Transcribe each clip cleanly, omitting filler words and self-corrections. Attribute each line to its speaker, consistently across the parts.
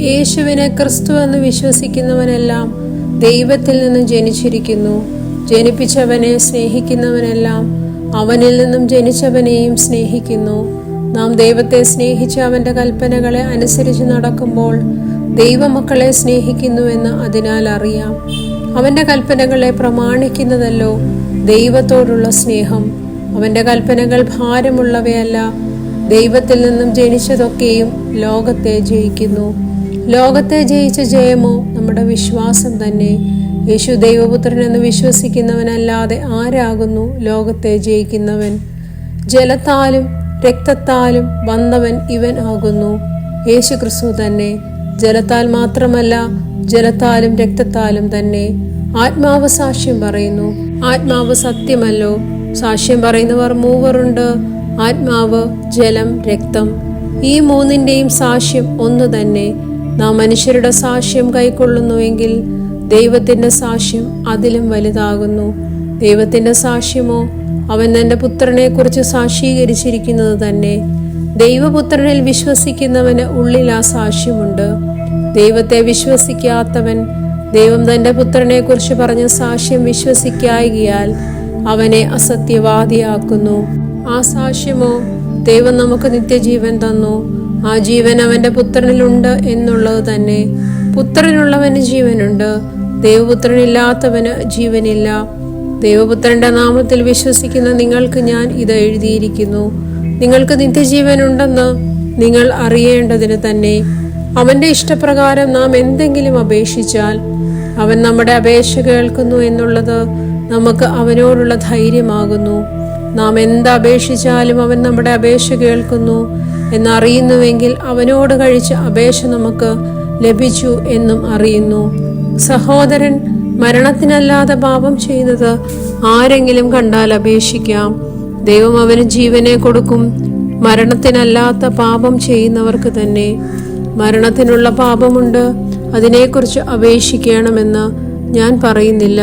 Speaker 1: യേശുവിനെ ക്രിസ്തു എന്ന് വിശ്വസിക്കുന്നവനെല്ലാം ദൈവത്തിൽ നിന്നും ജനിച്ചിരിക്കുന്നു. ജനിപ്പിച്ചവനെ സ്നേഹിക്കുന്നവനെല്ലാം അവനിൽ നിന്നും ജനിച്ചവനെയും സ്നേഹിക്കുന്നു. നാം ദൈവത്തെ സ്നേഹിച്ച് അവന്റെ കൽപ്പനകളെ അനുസരിച്ച് നടക്കുമ്പോൾ ദൈവമക്കളെ സ്നേഹിക്കുന്നുവെന്ന് അതിനാൽ അറിയാം. അവന്റെ കൽപ്പനകളെ പ്രമാണിക്കുന്നതല്ലോ ദൈവത്തോടുള്ള സ്നേഹം. അവന്റെ കൽപ്പനകൾ ഭാരമുള്ളവയല്ല. ദൈവത്തിൽ നിന്നും ജനിച്ചതൊക്കെയും ലോകത്തെ ജയിക്കുന്നു. ലോകത്തെ ജയിച്ച ജയമോ നമ്മുടെ വിശ്വാസം തന്നെ. യേശു ദൈവപുത്രൻ എന്ന് വിശ്വസിക്കുന്നവനല്ലാതെ ആരാകുന്നു ലോകത്തെ ജയിക്കുന്നവൻ? ജലത്താലും രക്തത്താലും വന്നവൻ ഇവൻ ആകുന്നു, യേശു ക്രിസ്തു തന്നെ. ജലത്താൽ മാത്രമല്ല, ജലത്താലും രക്തത്താലും തന്നെ. ആത്മാവ് സാക്ഷ്യം പറയുന്നു. ആത്മാവ് സത്യമല്ലോ. സാക്ഷ്യം പറയുന്നവർ മൂവരുണ്ട്: ആത്മാവ്, ജലം, രക്തം. ഈ മൂന്നിന്റെയും സാക്ഷ്യം ഒന്നു തന്നെ. നാം മനുഷ്യരുടെ സാക്ഷ്യം കൈക്കൊള്ളുന്നുവെങ്കിൽ ദൈവത്തിന്റെ സാക്ഷ്യം അതിലും വലുതാകുന്നു. ദൈവത്തിന്റെ സാക്ഷ്യമോ അവൻ തന്റെ പുത്രനെ കുറിച്ച് സാക്ഷീകരിച്ചിരിക്കുന്നത് തന്നെ. ദൈവപുത്രനിൽ വിശ്വസിക്കുന്നവന് ഉള്ളിൽ ആ സാക്ഷ്യമുണ്ട്. ദൈവത്തെ വിശ്വസിക്കാത്തവൻ ദൈവം തന്റെ പുത്രനെ കുറിച്ച് പറഞ്ഞ സാക്ഷ്യം വിശ്വസിക്കായികയാൽ അവനെ അസത്യവാദിയാക്കുന്നു. ആ സാക്ഷ്യമോ ദൈവം നമുക്ക് നിത്യജീവൻ തന്നു. ആ ജീവൻ അവന്റെ പുത്രനിലുണ്ട് എന്നുള്ളത് തന്നെ. പുത്രനുള്ളവന് ജീവനുണ്ട്, ദൈവപുത്രനില്ലാത്തവന് ജീവനില്ല. ദൈവപുത്രന്റെ നാമത്തിൽ വിശ്വസിക്കുന്ന നിങ്ങൾക്ക് ഞാൻ ഇത് എഴുതിയിരിക്കുന്നു. നിങ്ങൾക്ക് നിത്യജീവൻ ഉണ്ടെന്ന് നിങ്ങൾ അറിയേണ്ടതിന് തന്നെ. അവന്റെ ഇഷ്ടപ്രകാരം നാം എന്തെങ്കിലും അപേക്ഷിച്ചാൽ അവൻ നമ്മുടെ അപേക്ഷ കേൾക്കുന്നു എന്നുള്ളത് നമുക്ക് അവനോടുള്ള ധൈര്യമാകുന്നു. നാം എന്തപേക്ഷിച്ചാലും അവൻ നമ്മുടെ അപേക്ഷ കേൾക്കുന്നു എന്നറിയുന്നുവെങ്കിൽ അവനോട് കഴിച്ച അപേക്ഷ നമുക്ക് ലഭിച്ചു എന്നും അറിയുന്നു. സഹോദരൻ മരണത്തിനല്ലാതെ പാപം ചെയ്യുന്നത് ആരെങ്കിലും കണ്ടാൽ അപേക്ഷിക്കാം. ദൈവം അവന് ജീവനെ കൊടുക്കും, മരണത്തിനല്ലാത്ത പാപം ചെയ്യുന്നവർക്ക് തന്നെ. മരണത്തിനുള്ള പാപമുണ്ട്, അതിനെക്കുറിച്ച് അപേക്ഷിക്കണമെന്ന് ഞാൻ പറയുന്നില്ല.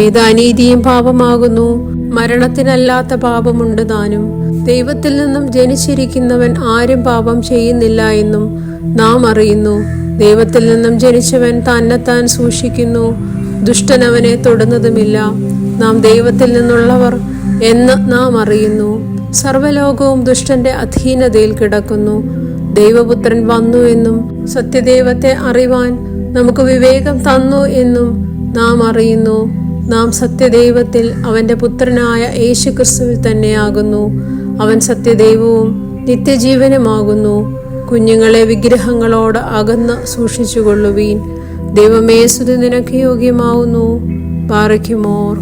Speaker 1: ഏത് അനീതിയും പാപമാകുന്നു. മരണത്തിനല്ലാത്ത പാപമുണ്ട് താനും. ദൈവത്തിൽ നിന്നും ജനിച്ചിരിക്കുന്നവൻ ആരും പാപം ചെയ്യുന്നില്ല എന്നും നാം അറിയുന്നു. ദൈവത്തിൽ നിന്നും ജനിച്ചവൻ തന്നെത്താൻ സൂക്ഷിക്കുന്നു, ദുഷ്ടൻ അവനെ തൊടുന്നതുമില്ല. നാം ദൈവത്തിൽ നിന്നുള്ളവർ എന്ന് നാം അറിയുന്നു. സർവ്വലോകവും ദുഷ്ടന്റെ അധീനതയിൽ കിടക്കുന്നു. ദൈവപുത്രൻ വന്നു എന്നും സത്യദൈവത്തെ അറിവാൻ നമുക്ക് വിവേകം തന്നു എന്നും നാം അറിയുന്നു. നാം സത്യദൈവത്തിൽ അവന്റെ പുത്രനായ യേശു ക്രിസ്തുവിൽ തന്നെയാകുന്നു. അവൻ സത്യദൈവവും നിത്യജീവനുമാകുന്നു. കുഞ്ഞുങ്ങളെ വിഗ്രഹങ്ങളോട് അകന്ന് സൂക്ഷിച്ചുകൊള്ളുവീൻ. ദൈവമേ, സ്തുതി നിനക്ക് യോഗ്യമാവുന്നു. ബാറയ്ക്കുമോർ.